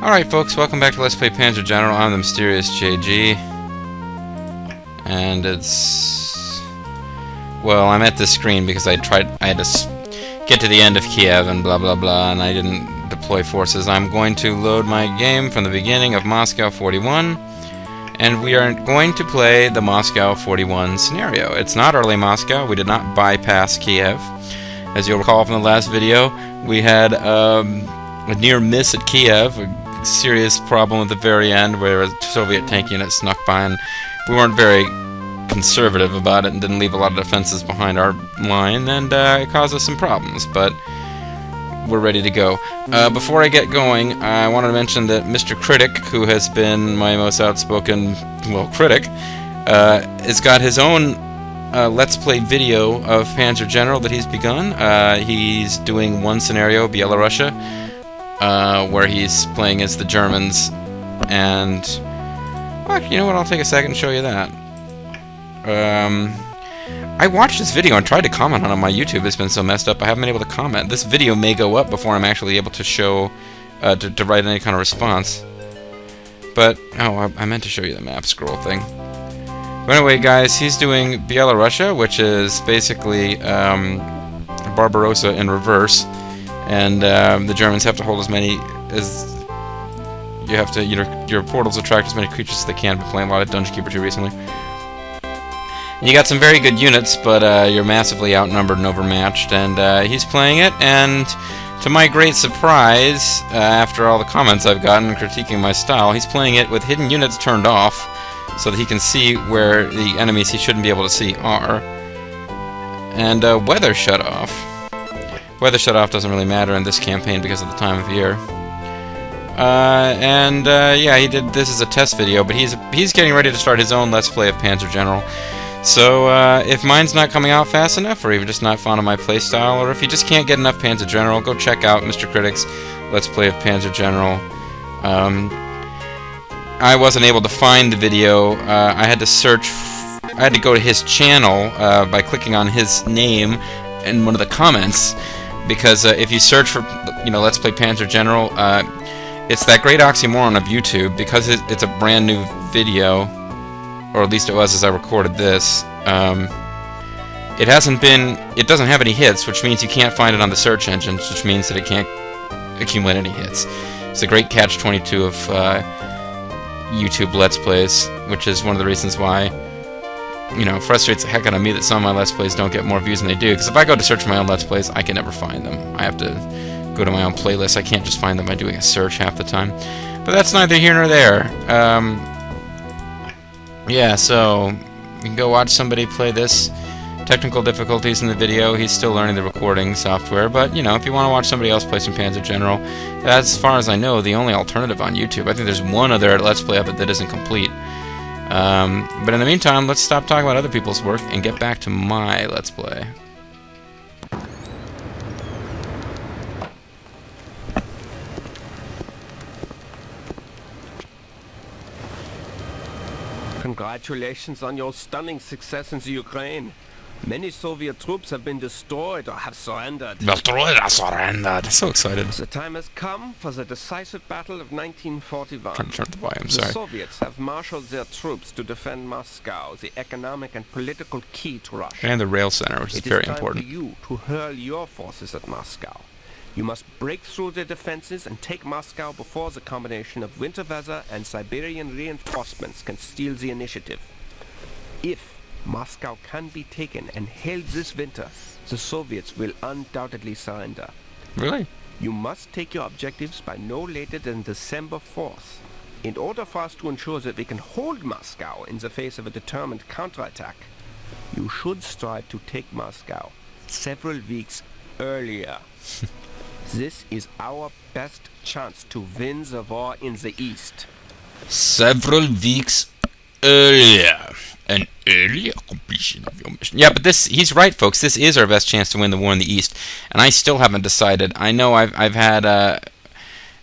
Alright folks, welcome back to Let's Play Panzer General. I'm the Mysterious JG. And it's... well, I'm at this screen because I had to get to the end of Kiev and blah blah blah, and I didn't deploy forces. I'm going to load my game from the beginning of Moscow 41, and we are going to play the Moscow 41 scenario. It's not early Moscow. We did not bypass Kiev. As you'll recall from the last video, we had a near miss at Kiev, a serious problem at the very end where a Soviet tank unit snuck by, and we weren't very conservative about it and didn't leave a lot of defenses behind our line, and it caused us some problems, but we're ready to go. Before I get going, I wanted to mention that Mr. Critic, who has been my most outspoken, well, critic, has got his own Let's Play video of Panzer General that he's begun. He's doing one scenario, Belarusia, where he's playing as the Germans, and well, you know what, I'll take a second and show you that. I watched this video and tried to comment on it on my YouTube. It's been so messed up I haven't been able to comment. This video may go up before I'm actually able to show, to write any kind of response. But, oh, I meant to show you the map scroll thing. But anyway, guys, he's doing Belarusia, which is basically Barbarossa in reverse. And the Germans have to hold as many as... you have to, your portals attract as many creatures as they can. I've been playing a lot of Dungeon Keeper 2 recently. You got some very good units, but you're massively outnumbered and overmatched, and he's playing it, and to my great surprise, after all the comments I've gotten critiquing my style, he's playing it with hidden units turned off, so that he can see where the enemies he shouldn't be able to see are, and weather shut off. Weather shut off doesn't really matter in this campaign because of the time of year. Yeah, he did this as a test video, but he's getting ready to start his own Let's Play of Panzer General. So, if mine's not coming out fast enough, or you're just not fond of my playstyle, or if you just can't get enough Panzer General, go check out Mr. Critic's Let's Play of Panzer General. I wasn't able to find the video. I had to search... I had to go to his channel by clicking on his name in one of the comments, because if you search for, Let's Play Panzer General, it's that great oxymoron of YouTube, because it's a brand new video, or at least it was as I recorded this. It doesn't have any hits, which means you can't find it on the search engines, which means that it can't accumulate any hits. It's a great catch-22 of YouTube Let's Plays, which is one of the reasons why, it frustrates the heck out of me that some of my Let's Plays don't get more views than they do, because if I go to search for my own Let's Plays, I can never find them. I have to go to my own playlist. I can't just find them by doing a search half the time. But that's neither here nor there. Yeah, so you can go watch somebody play this. Technical difficulties in the video. He's still learning the recording software, but if you want to watch somebody else play some Panzer General, that's, as far as I know, the only alternative on YouTube. I think there's one other Let's Play of it that isn't complete. But in the meantime, let's stop talking about other people's work and get back to my Let's Play. Congratulations on your stunning success in the Ukraine. Many Soviet troops have been destroyed or have surrendered. So excited. The time has come for the decisive battle of 1941. Trying to turn the volume, the Soviets have marshaled their troops to defend Moscow, the economic and political key to Russia. And the rail center, which is very important. It is time for you to hurl your forces at Moscow. You must break through the defenses and take Moscow before the combination of winter weather and Siberian reinforcements can steal the initiative. If Moscow can be taken and held this winter, the Soviets will undoubtedly surrender. Really? You must take your objectives by no later than December 4th. In order for us to ensure that we can hold Moscow in the face of a determined counterattack, you should strive to take Moscow several weeks earlier. This is our best chance to win the war in the East. Several weeks earlier. An earlier completion of your mission. Yeah, but he's right, folks. This is our best chance to win the war in the East. And I still haven't decided. I know I've had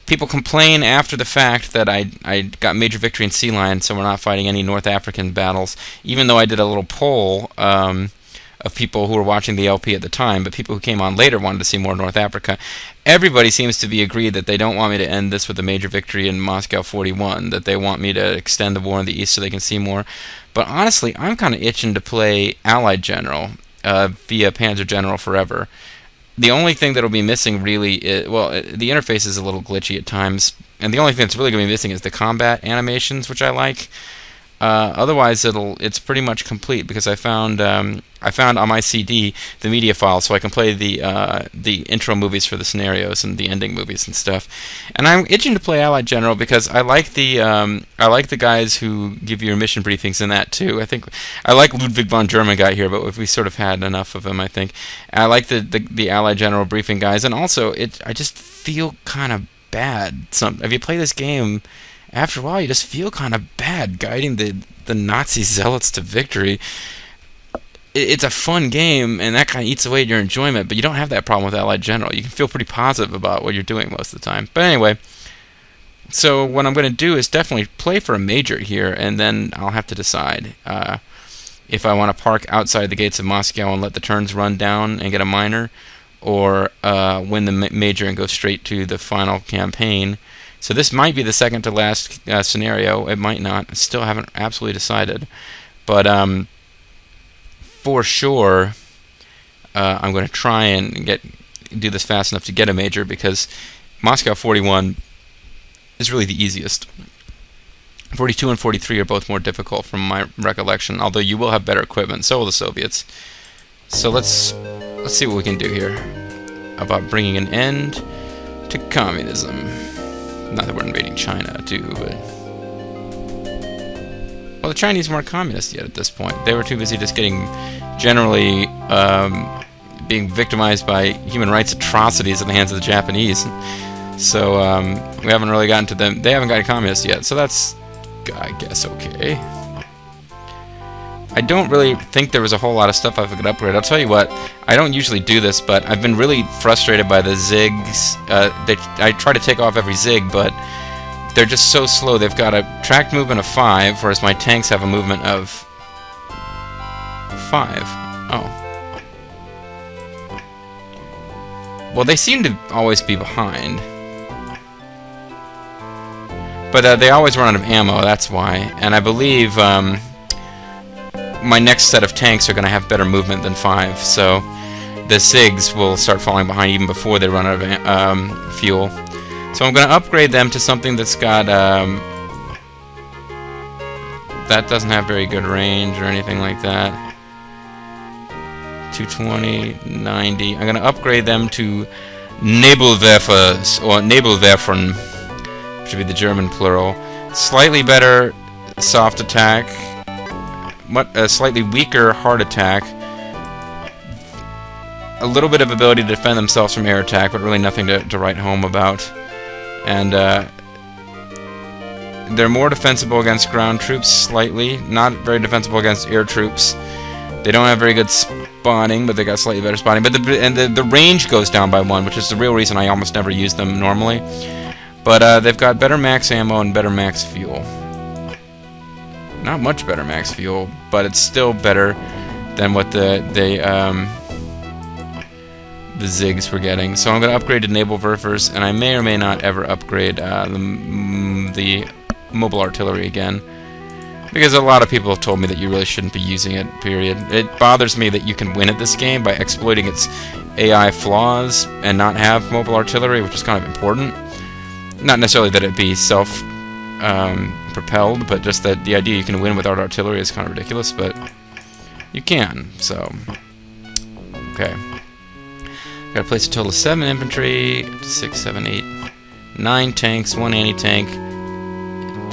people complain after the fact that I got major victory in Sea Lion, so we're not fighting any North African battles. Even though I did a little poll of people who were watching the LP at the time, but people who came on later wanted to see more North Africa. Everybody seems to be agreed that they don't want me to end this with a major victory in Moscow 41, that they want me to extend the war in the East so they can see more. But honestly, I'm kind of itching to play Allied General via Panzer General Forever. The only thing that'll be missing really is, well, the interface is a little glitchy at times, and the only thing that's really going to be missing is the combat animations, which I like. Otherwise, it's pretty much complete because I found on my CD the media file, so I can play the intro movies for the scenarios and the ending movies and stuff. And I'm itching to play Allied General because I like the guys who give you your mission briefings in that too. I think I like Ludwig von German guy here, but we sort of had enough of him. I think I like the Allied General briefing guys, and also I just feel kind of bad. If you play this game, after a while, you just feel kind of bad guiding the Nazi zealots to victory. It's a fun game, and that kind of eats away at your enjoyment, but you don't have that problem with Allied General. You can feel pretty positive about what you're doing most of the time. But anyway, so what I'm going to do is definitely play for a major here, and then I'll have to decide if I want to park outside the gates of Moscow and let the turns run down and get a minor, or win the major and go straight to the final campaign. So this might be the second to last scenario. It might not. I still haven't absolutely decided. But for sure, I'm going to try and do this fast enough to get a major, because Moscow 41 is really the easiest. 42 and 43 are both more difficult from my recollection, although you will have better equipment. So will the Soviets. So let's see what we can do here about bringing an end to communism. Not that we're invading China, too, but... Well, the Chinese weren't communist yet at this point. They were too busy just getting generally being victimized by human rights atrocities at the hands of the Japanese. So we haven't really gotten to them. They haven't gotten communist yet, so that's, I guess, okay. I don't really think there was a whole lot of stuff I could upgrade. I'll tell you what, I don't usually do this, but I've been really frustrated by the zigs. I try to take off every zig, but they're just so slow. They've got a tracked movement of 5, whereas my tanks have a movement of 5. Oh. Well, they seem to always be behind. But they always run out of ammo, that's why. And I believe... my next set of tanks are going to have better movement than 5, so the SIGs will start falling behind even before they run out of fuel. So I'm going to upgrade them to something that's got that doesn't have very good range or anything like that. 220, 90. I'm going to upgrade them to Nebelwerfers, or Nebelwerfen, which would be the German plural. Slightly better soft attack, a slightly weaker hard attack, a little bit of ability to defend themselves from air attack, but really nothing to write home about. And they're more defensible against ground troops, slightly. Not very defensible against air troops. They don't have very good spotting, but they got slightly better spotting. But the range goes down by 1, which is the real reason I almost never use them normally. But they've got better max ammo and better max fuel. Not much better max fuel, but it's still better than what the Zigs were getting. So I'm going to upgrade to Nebelwerfers, and I may or may not ever upgrade the mobile artillery again, because a lot of people have told me that you really shouldn't be using it, period. It bothers me that you can win at this game by exploiting its AI flaws and not have mobile artillery, which is kind of important. Not necessarily that it be propelled, but just that the idea you can win without artillery is kind of ridiculous, but you can, so... Okay. Gotta place a total of 7 infantry, 6, 7, 8, 9 tanks, 1 anti-tank,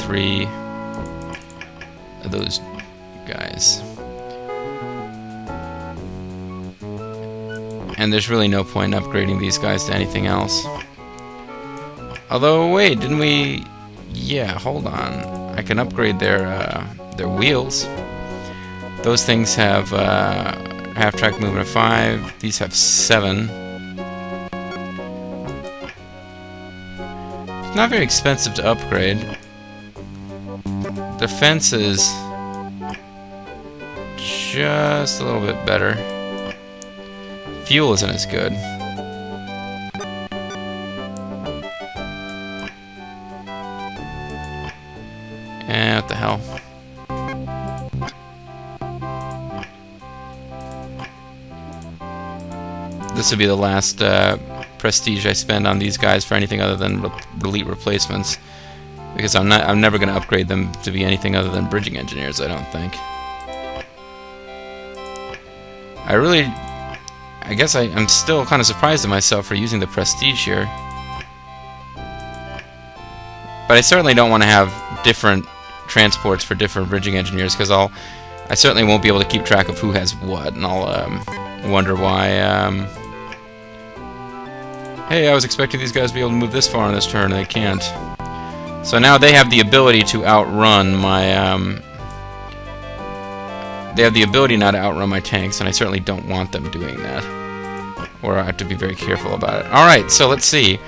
3 of those guys. And there's really no point in upgrading these guys to anything else. Although, wait, didn't we... Yeah, hold on. I can upgrade their wheels. Those things have half-track movement of 5. These have 7. It's not very expensive to upgrade. Defense is just a little bit better. Fuel isn't as good. Eh, what the hell. This would be the last prestige I spend on these guys for anything other than elite replacements, because I'm never going to upgrade them to be anything other than bridging engineers, I don't think. I guess I'm still kind of surprised at myself for using the prestige here. But I certainly don't want to have different transports for different bridging engineers, because I certainly won't be able to keep track of who has what, and I'll wonder why. Hey, I was expecting these guys to be able to move this far on this turn, and they can't. So now they have the ability to outrun my. They have the ability now to outrun my tanks, and I certainly don't want them doing that. Or I have to be very careful about it. Alright, so let's see.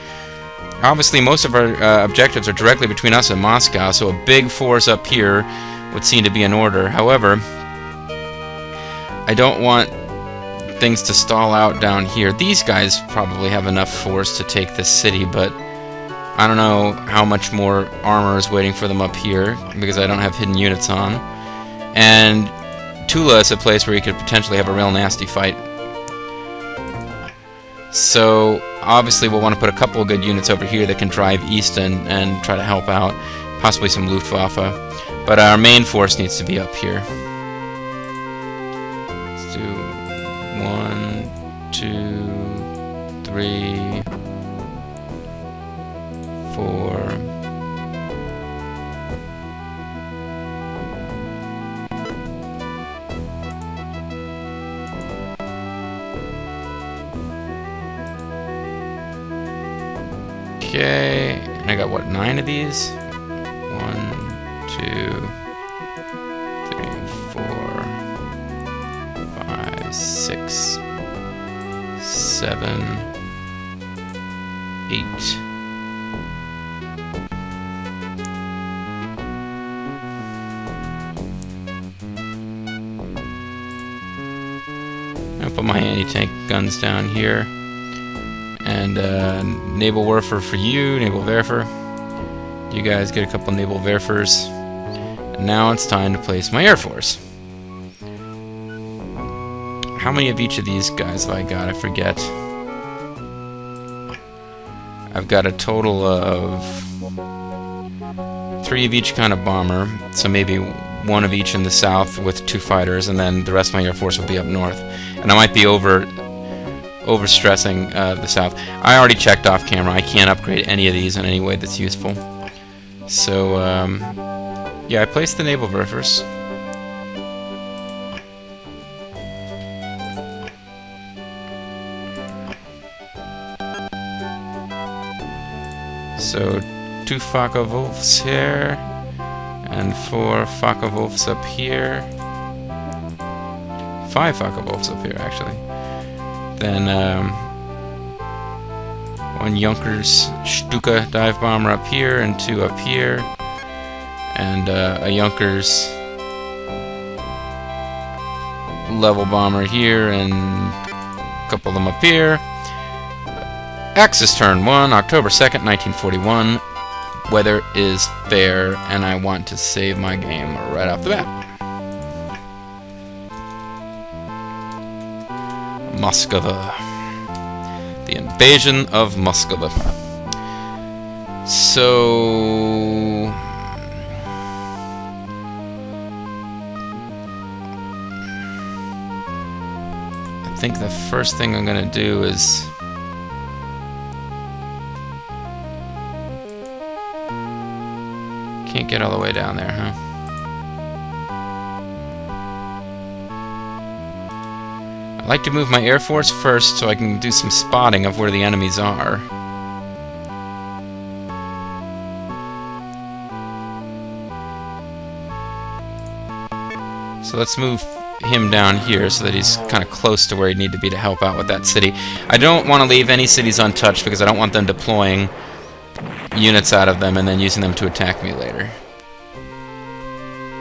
Obviously, most of our objectives are directly between us and Moscow, so a big force up here would seem to be in order. However, I don't want things to stall out down here. These guys probably have enough force to take this city, but I don't know how much more armor is waiting for them up here, because I don't have hidden units on. And Tula is a place where you could potentially have a real nasty fight. So obviously we'll want to put a couple of good units over here that can drive east and try to help out, possibly some Luftwaffe, but our main force needs to be up here. Let's do 1, 2, 3, 4. Okay, and I got what, 9 of these? 1, 2, 3, 4, 5, 6, 7, 8. I'll put my anti-tank guns down here. And Nebelwerfer for you, Nebelwerfer. You guys get a couple Nebelwerfers. And now it's time to place my Air Force. How many of each of these guys have I got? I forget. I've got a total of 3 of each kind of bomber, so maybe 1 of each in the south with 2 fighters, and then the rest of my Air Force will be up north. And I might be overstressing the south. I already checked off camera. I can't upgrade any of these in any way that's useful. So, yeah, I placed the Nebelwerfers. So, 2 Focke-Wulfs here, and 4 Focke-Wulfs up here. 5 Focke-Wulfs up here, actually. Then 1 Junkers Stuka dive bomber up here, and 2 up here, and a Junkers level bomber here, and a couple of them up here. Axis turn 1, October 2nd, 1941. Weather is fair, and I want to save my game right off the bat. Moscow. The invasion of Moscow. So I think the first thing I'm gonna do is can't get all the way down there, huh? I like to move my Air Force first so I can do some spotting of where the enemies are. So let's move him down here so that he's kind of close to where he'd need to be to help out with that city. I don't want to leave any cities untouched because I don't want them deploying units out of them and then using them to attack me later.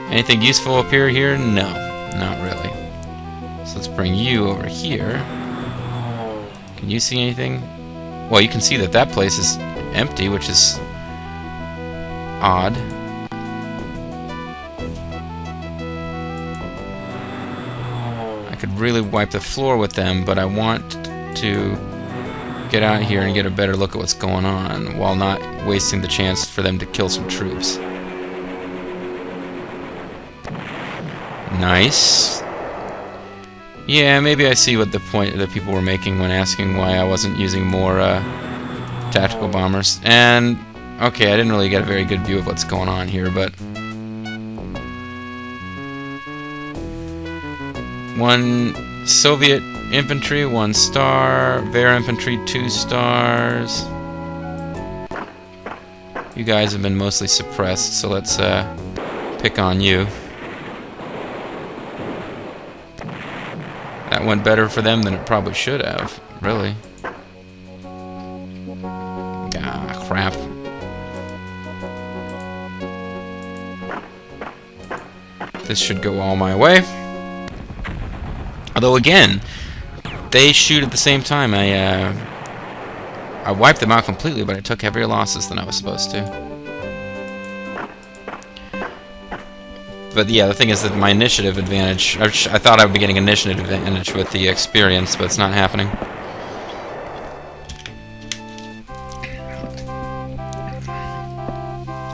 Anything useful appear here? No, not really. So let's bring you over here. Can you see anything? Well, you can see that that place is empty, which is odd. I could really wipe the floor with them, but I want to get out here and get a better look at what's going on while not wasting the chance for them to kill some troops. Nice. Yeah, maybe I see what the point that people were making when asking why I wasn't using more tactical bombers. And okay, I didn't really get a very good view of what's going on here, but one Soviet infantry, 1 star. Bear infantry, 2 stars. You guys have been mostly suppressed, so let's pick on you. That went better for them than it probably should have, really. Ah, crap. This should go all my way. Although again, they shoot at the same time. I wiped them out completely, but I took heavier losses than I was supposed to. But yeah, the thing is that my initiative advantage, I thought I would be getting initiative advantage with the experience, but it's not happening.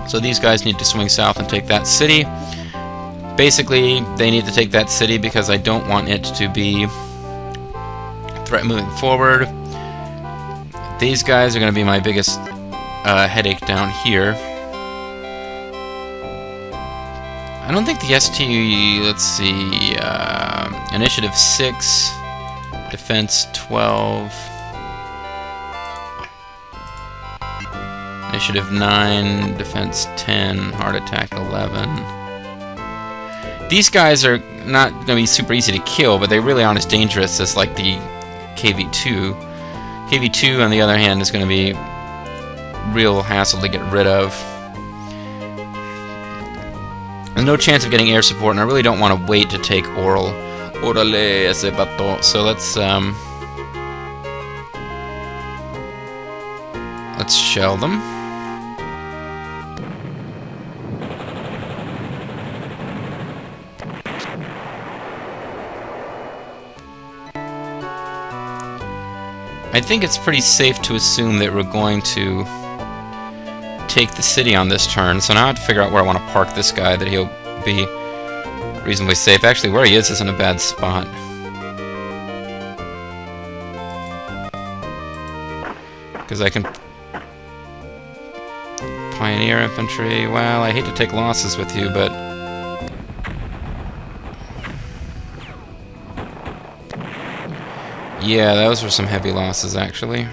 So these guys need to swing south and take that city. Basically, they need to take that city because I don't want it to be a threat moving forward. These guys are going to be my biggest headache down here. I don't think the ST, let's see, initiative 6, defense 12, initiative 9, defense 10, heart attack 11. These guys are not going to be super easy to kill, but they really aren't as dangerous as like the KV-2. KV-2, on the other hand, is going to be real hassle to get rid of. There's no chance of getting air support, and I really don't want to wait to take oral. Orale ese bato. So let's shell them. I think it's pretty safe to assume that we're going to take the city on this turn, so now I have to figure out where I want to park this guy that he'll be reasonably safe. Actually, where he is isn't a bad spot. Because I can pioneer infantry. Well, I hate to take losses with you, but yeah, those were some heavy losses, actually.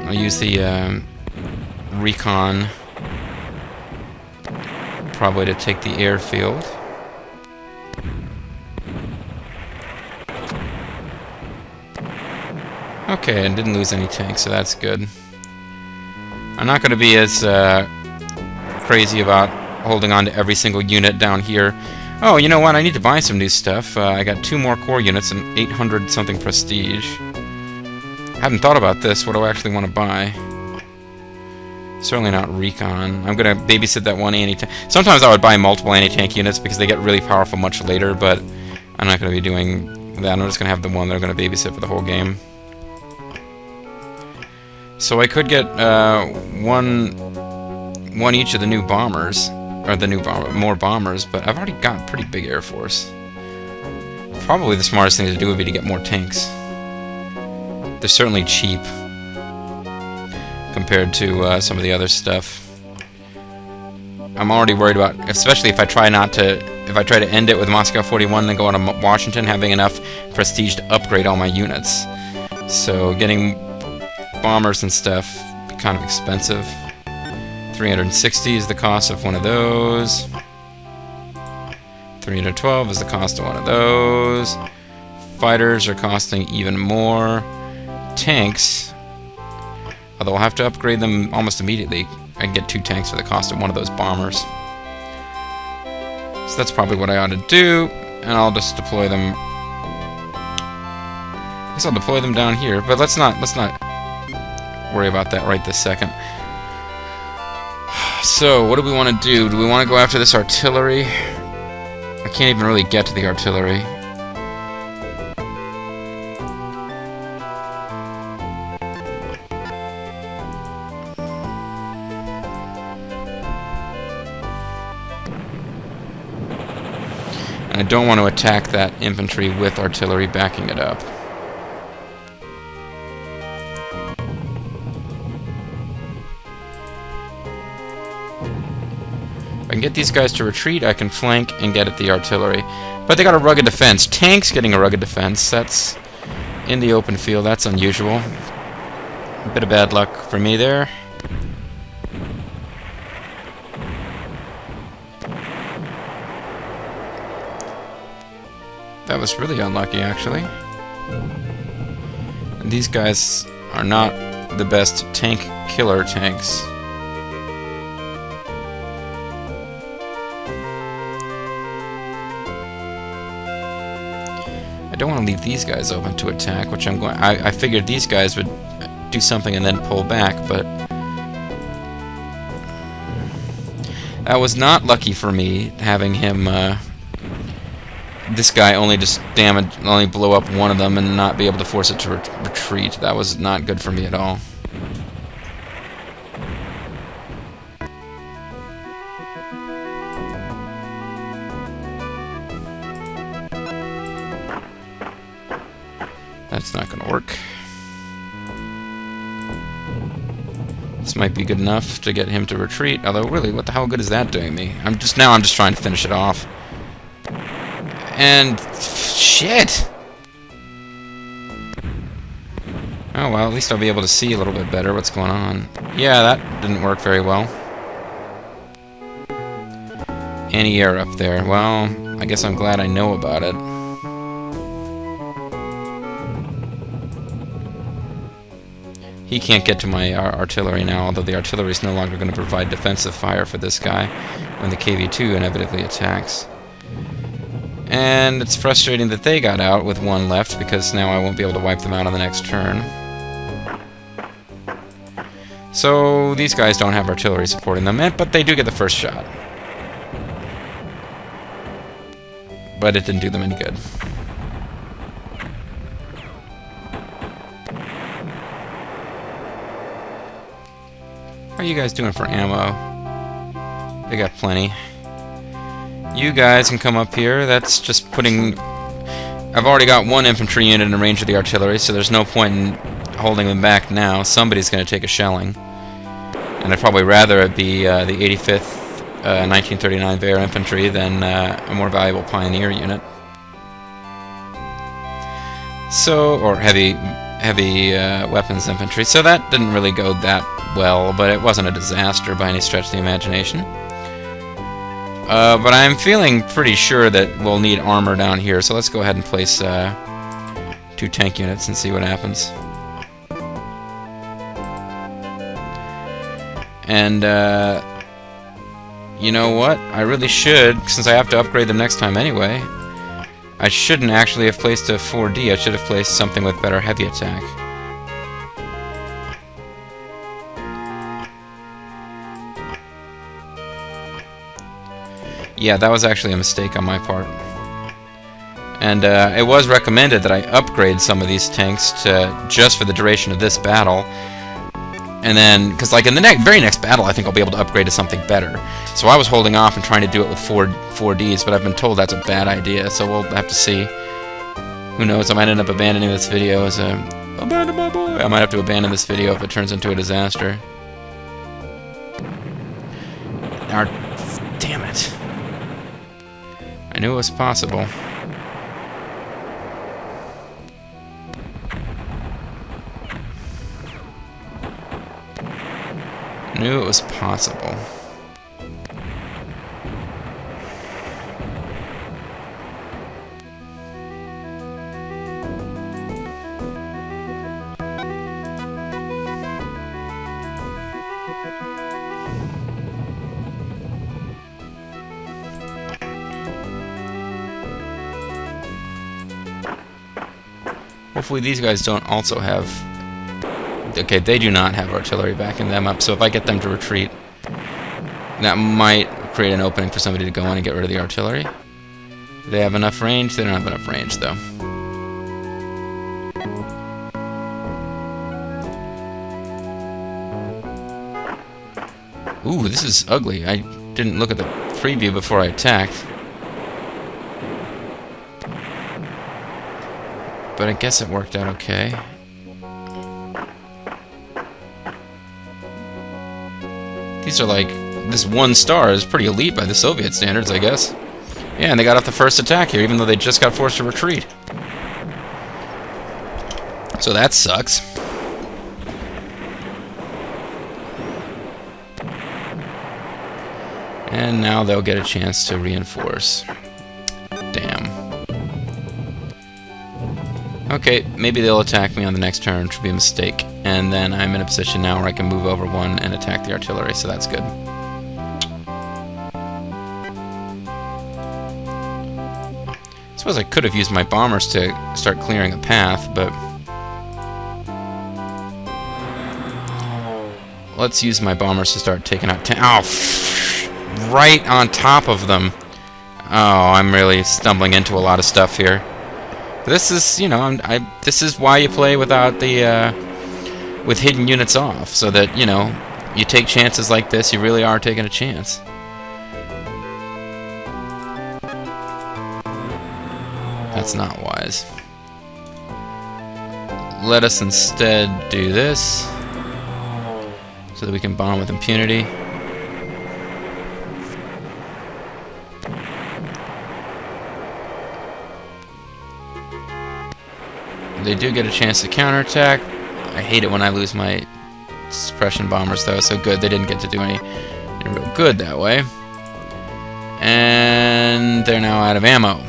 I'll use the recon probably to take the airfield. Okay, and didn't lose any tanks, so that's good. I'm not going to be as crazy about holding on to every single unit down here. Oh, you know what? I need to buy some new stuff. I got 2 more core units and 800 something prestige. Haven't thought about this. What do I actually want to buy? Certainly not recon. I'm going to babysit that one anti-tank. Sometimes I would buy multiple anti-tank units because they get really powerful much later, but I'm not going to be doing that. I'm just going to have the one that I'm going to babysit for the whole game. So I could get one each of the new bombers, or the new more bombers, but I've already got a pretty big air force. Probably the smartest thing to do would be to get more tanks. They're certainly cheap compared to some of the other stuff. I'm already worried about, especially if I try to end it with Moscow 41 and then go on to Washington, having enough prestige to upgrade all my units. So getting bombers and stuff be kind of expensive. 360 is the cost of one of those. 312 is the cost of one of those. Fighters are costing even more. Tanks, although I'll have to upgrade them almost immediately, I can get 2 tanks for the cost of one of those bombers. So that's probably what I ought to do, and I'll just deploy them. I guess I'll deploy them down here, but let's not worry about that right this second. So, what do we want to do? Do we want to go after this artillery? I can't even really get to the artillery. And I don't want to attack that infantry with artillery backing it up. I can get these guys to retreat, I can flank and get at the artillery. But they got a rugged defense. Tanks getting a rugged defense, that's in the open field, that's unusual. A bit of bad luck for me there. That was really unlucky, actually. And these guys are not the best tank killer tanks. I don't want to leave these guys open to attack, which I'm going. I figured these guys would do something and then pull back, but that was not lucky for me having him. This guy only blow up one of them and not be able to force it to retreat. That was not good for me at all. That's not going to work. This might be good enough to get him to retreat. Although, really, what the hell good is that doing me? I'm just trying to finish it off. And shit. Oh well, at least I'll be able to see a little bit better what's going on. Yeah, that didn't work very well. Anti-air up there. Well, I guess I'm glad I know about it. He can't get to my artillery now, although the artillery is no longer going to provide defensive fire for this guy when the KV-2 inevitably attacks. And it's frustrating that they got out with one left, because now I won't be able to wipe them out on the next turn. So these guys don't have artillery supporting them, but they do get the first shot. But it didn't do them any good. How are you guys doing for ammo? They got plenty. You guys can come up here. That's just putting... I've already got one infantry unit in range of the artillery, so there's no point in holding them back now. Somebody's going to take a shelling. And I'd probably rather it be the 85th 1939 Bear Infantry than a more valuable Pioneer unit. So, or heavy weapons infantry. So that didn't really go that well, but it wasn't a disaster by any stretch of the imagination. But I'm feeling pretty sure that we'll need armor down here, so let's go ahead and place 2 tank units and see what happens. And, you know what? I really should, since I have to upgrade them next time anyway, I shouldn't actually have placed a 4D, I should have placed something with better heavy attack. Yeah, that was actually a mistake on my part. And it was recommended that I upgrade some of these tanks to just for the duration of this battle. And then, because like in the very next battle, I think I'll be able to upgrade to something better. So I was holding off and trying to do it with 4Ds, but I've been told that's a bad idea, so we'll have to see. Who knows, I might end up abandoning this video as a... Abandon my boy! I might have to abandon this video if it turns into a disaster. Damn it. I knew it was possible. Knew it was possible. Hopefully these guys don't also have... Okay, they do not have artillery backing them up, so if I get them to retreat, that might create an opening for somebody to go in and get rid of the artillery. Do they have enough range? They don't have enough range, though. Ooh, this is ugly. I didn't look at the preview before I attacked. But I guess it worked out okay. These are like... This 1 star is pretty elite by the Soviet standards, I guess. Yeah, and they got off the first attack here, even though they just got forced to retreat. So that sucks. And now they'll get a chance to reinforce. Damn. Okay, maybe they'll attack me on the next turn, which would be a mistake. And then I'm in a position now where I can move over 1 and attack the artillery, so that's good. I suppose I could have used my bombers to start clearing a path, but... Let's use my bombers to start taking out... right on top of them. Oh, I'm really stumbling into a lot of stuff here. This is, you know, this is why you play without the, with hidden units off, so that, you know, you take chances like this, you really are taking a chance. That's not wise. Let us instead do this, so that we can bomb with impunity. They do get a chance to counterattack. I hate it when I lose my suppression bombers, though, so good. They didn't get to do any real good that way. And they're now out of ammo.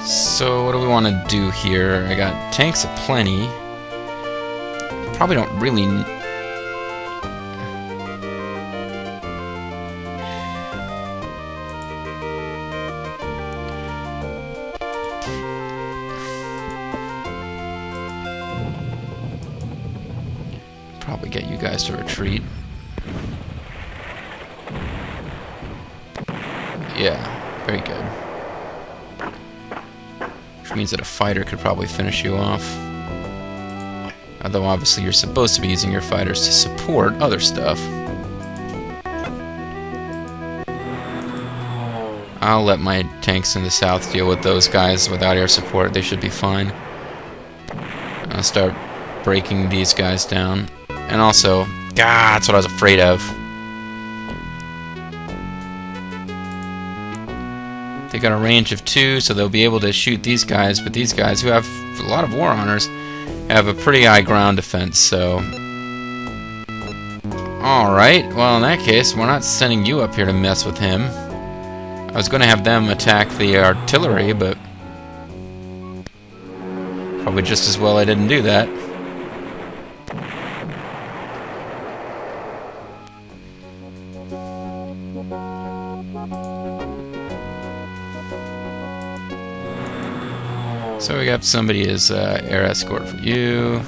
So what do we want to do here? I got tanks aplenty. Probably don't really... Probably get you guys to retreat. Yeah, very good. Which means that a fighter could probably finish you off. Although obviously you're supposed to be using your fighters to support other stuff. I'll let my tanks in the south deal with those guys without air support. They should be fine. I'll start breaking these guys down. And also, that's what I was afraid of. They got a range of 2, so they'll be able to shoot these guys, but these guys, who have a lot of war honors, have a pretty high ground defense, so... Alright, well in that case, we're not sending you up here to mess with him. I was going to have them attack the artillery, but... Probably just as well I didn't do that. So we got somebody as air escort for you.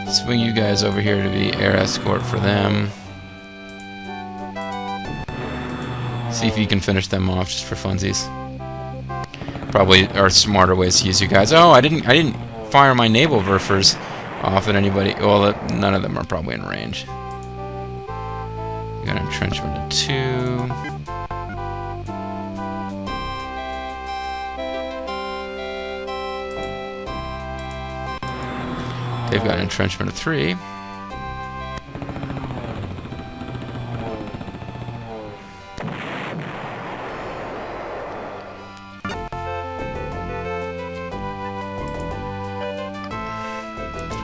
Swing you guys over here to be air escort for them. See if you can finish them off just for funsies. Probably are smarter ways to use you guys. Oh, I didn't fire my Nebelwerfers off at anybody. Well, none of them are probably in range. You got entrenchment of 2. They've got entrenchment of 3.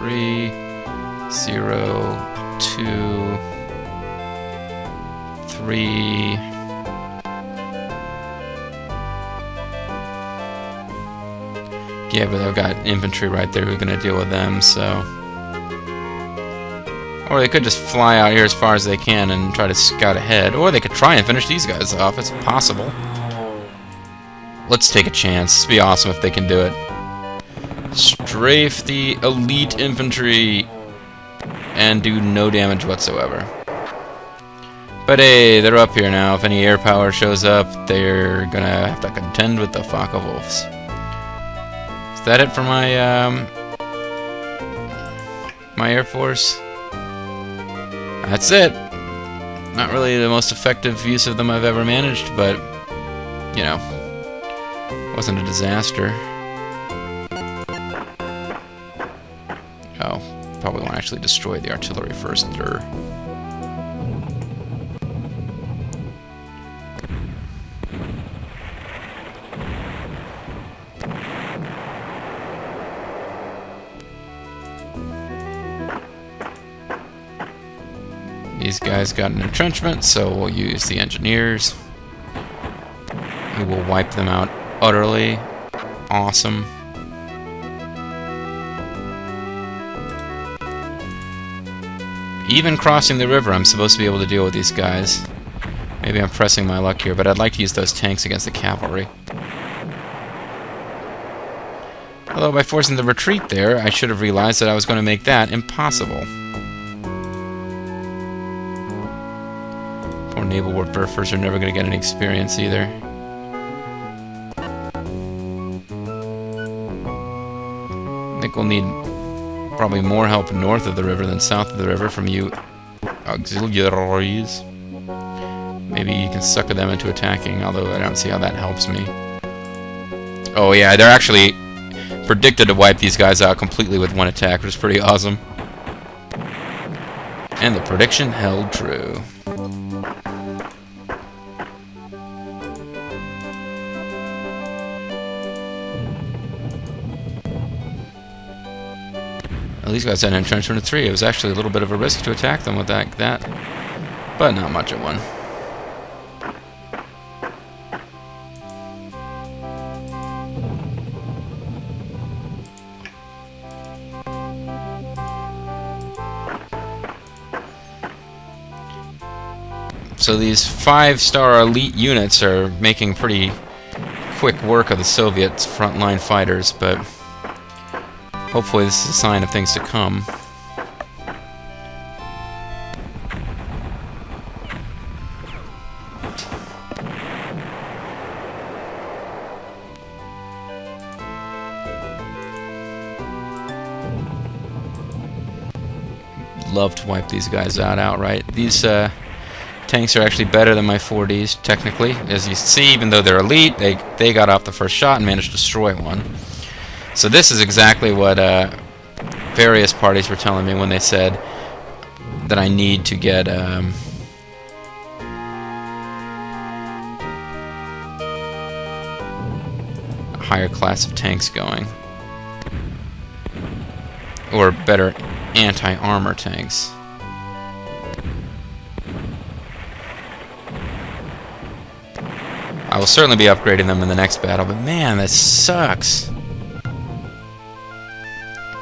Three, 0, 2, 3. Yeah, but I've got infantry right there who are going to deal with them, so... Or they could just fly out here as far as they can and try to scout ahead. Or they could try and finish these guys off. It's possible. Let's take a chance. It'd be awesome if they can do it. Strafe the elite infantry and do no damage whatsoever. But hey, they're up here now. If any air power shows up, they're gonna have to contend with the Focke-Wulfs. Is that it for my my Air Force? That's it. Not really the most effective use of them I've ever managed, but, you know, wasn't a disaster. Oh, probably want to actually destroy the artillery first. These guys got an entrenchment, so we'll use the engineers. We will wipe them out utterly. Awesome. Even crossing the river, I'm supposed to be able to deal with these guys. Maybe I'm pressing my luck here, but I'd like to use those tanks against the cavalry. Although by forcing the retreat there, I should have realized that I was going to make that impossible. Poor Nebelwerfers are never going to get any experience either. I think we'll need probably more help north of the river than south of the river from you auxiliaries. Maybe you can sucker them into attacking, although I don't see how that helps me. Oh yeah, they're actually predicted to wipe these guys out completely with one attack, which is pretty awesome. And the prediction held true. Well, these guys had an entrenchment of 3. It was actually a little bit of a risk to attack them with that, but not much of one. So these 5-star elite units are making pretty quick work of the Soviets' frontline fighters, but hopefully this is a sign of things to come. Love to wipe these guys out outright. These tanks are actually better than my 4Ds, technically. As you see, even though they're elite, they got off the first shot and managed to destroy one. So this is exactly what various parties were telling me when they said that I need to get a higher class of tanks going. Or better anti-armor tanks. I will certainly be upgrading them in the next battle, but man, that sucks.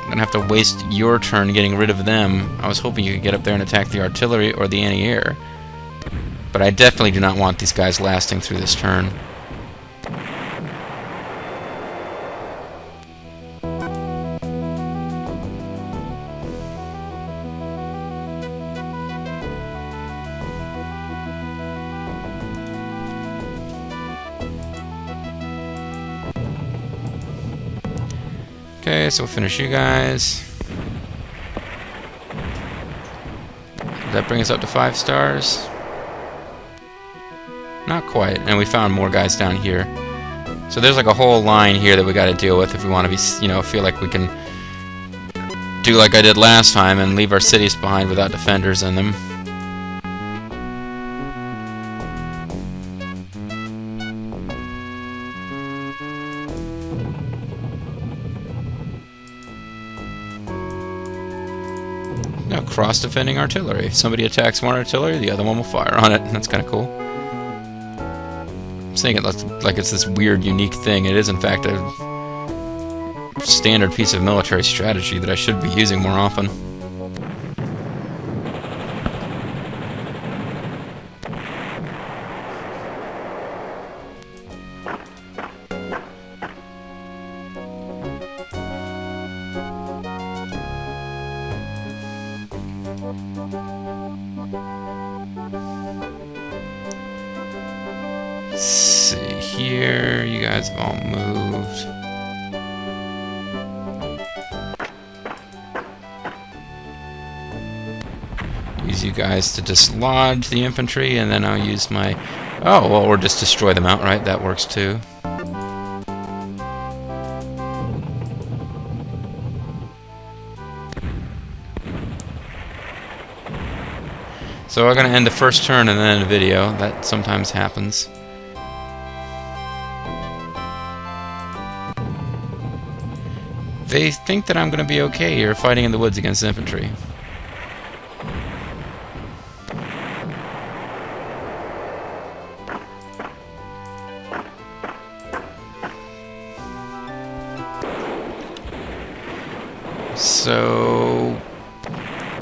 I'm gonna have to waste your turn getting rid of them. I was hoping you could get up there and attack the artillery or the anti-air. But I definitely do not want these guys lasting through this turn. Okay, so we'll finish you guys. Does that bring us up to 5 stars? Not quite, and we found more guys down here. So there's like a whole line here that we got to deal with if we want to be, you know, feel like we can do like I did last time and leave our cities behind without defenders in them. Now cross-defending artillery. If somebody attacks one artillery, the other one will fire on it. That's kind of cool. I'm saying it like it's this weird, unique thing. It is, in fact, a standard piece of military strategy that I should be using more often. Let's see here, you guys have all moved. Use you guys to dislodge the infantry, and then I'll use my... Oh, well, or just destroy them outright, that works too. So I'm going to end the first turn and then end the video. That sometimes happens. They think that I'm going to be okay here fighting in the woods against infantry. So,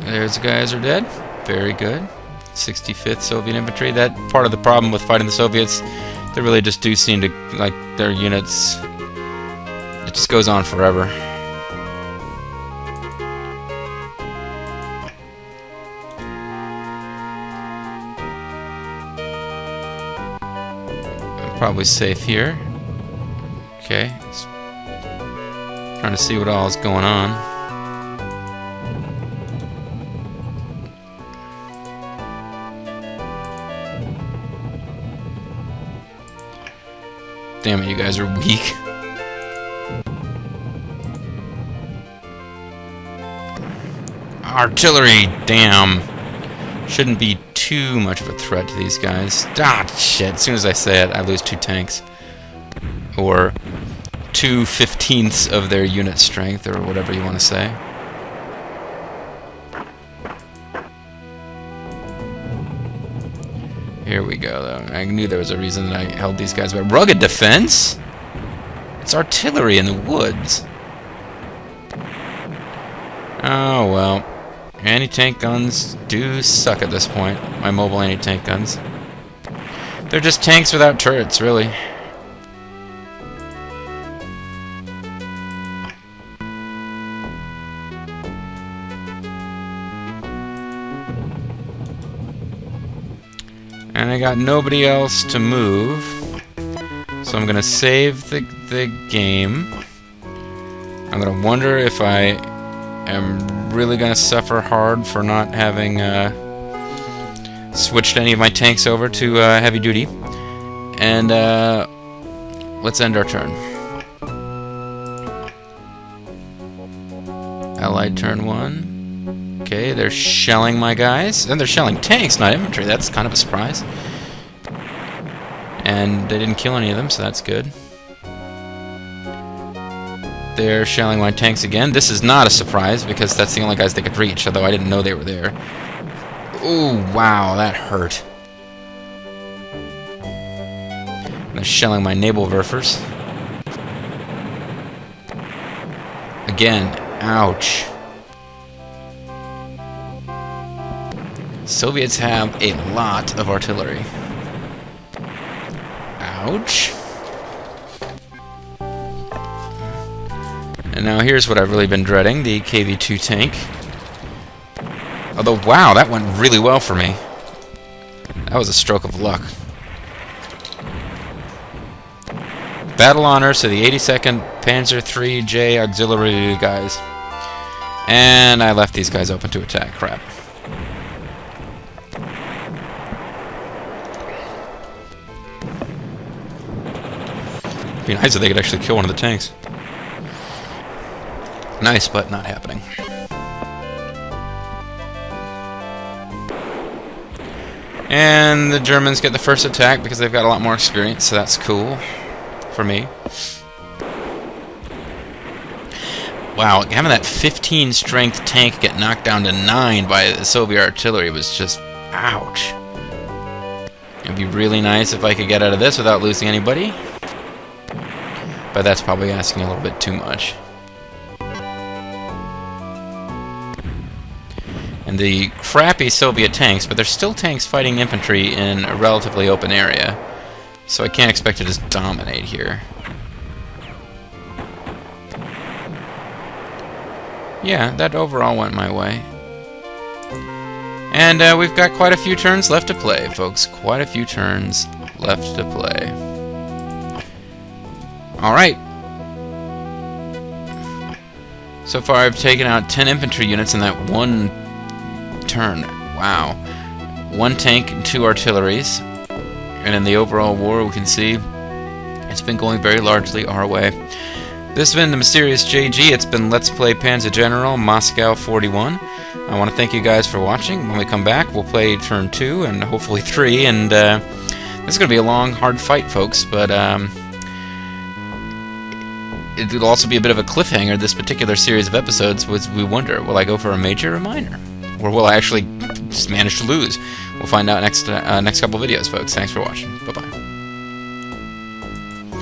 those guys are dead. Very good. 65th Soviet Infantry. That part of the problem with fighting the Soviets, they really just do seem to, like, their units, it just goes on forever. I'm probably safe here. Okay. Trying to see what all is going on. Damn it, you guys are weak. Artillery! Damn. Shouldn't be too much of a threat to these guys. Ah, shit. As soon as I say it, I lose 2 tanks. Or 2/15ths of their unit strength, or whatever you want to say. Here we go, though. I knew there was a reason that I held these guys back. Rugged defense? It's artillery in the woods. Oh, well. Anti-tank guns do suck at this point. My mobile anti-tank guns. They're just tanks without turrets, really. And I got nobody else to move, so I'm gonna save the game. I'm gonna wonder if I am really gonna suffer hard for not having switched any of my tanks over to heavy duty. And let's end our turn. Allied turn 1. Okay, they're shelling my guys. And they're shelling tanks, not infantry. That's kind of a surprise. And they didn't kill any of them, so that's good. They're shelling my tanks again. This is not a surprise, because that's the only guys they could reach, although I didn't know they were there. Ooh, wow, that hurt. They're shelling my Nebelwerfers. Again, ouch. Soviets have a lot of artillery. Ouch. And now here's what I've really been dreading, the KV-2 tank. Although, wow, that went really well for me. That was a stroke of luck. Battle honors to the 82nd Panzer IIIJ Auxiliary guys. And I left these guys open to attack. Crap. It'd be nice if they could actually kill one of the tanks. Nice, but not happening. And the Germans get the first attack because they've got a lot more experience, so that's cool for me. Wow, having that 15 strength tank get knocked down to 9 by the Soviet artillery was just ouch. It'd be really nice if I could get out of this without losing anybody. But that's probably asking a little bit too much. and the crappy Soviet tanks, but there's still tanks fighting infantry in a relatively open area. So I can't expect to just dominate here. Yeah, that overall went my way. And we've got quite a few turns left to play, folks. Quite a few turns left to play. Alright. So far I've taken out 10 infantry units in that one turn. Wow. 1 tank and 2 artilleries. And in the overall war we can see it's been going very largely our way. This has been the Mysterious JG. It's been Let's Play Panzer General Moscow 41. I want to thank you guys for watching. When we come back, we'll play turn 2 and hopefully 3. And this is going to be a long, hard fight, folks. But it'll also be a bit of a cliffhanger, this particular series of episodes. We wonder, will I go for a major or minor? Or will I actually just manage to lose? We'll find out next couple videos, folks. Thanks for watching. Bye-bye.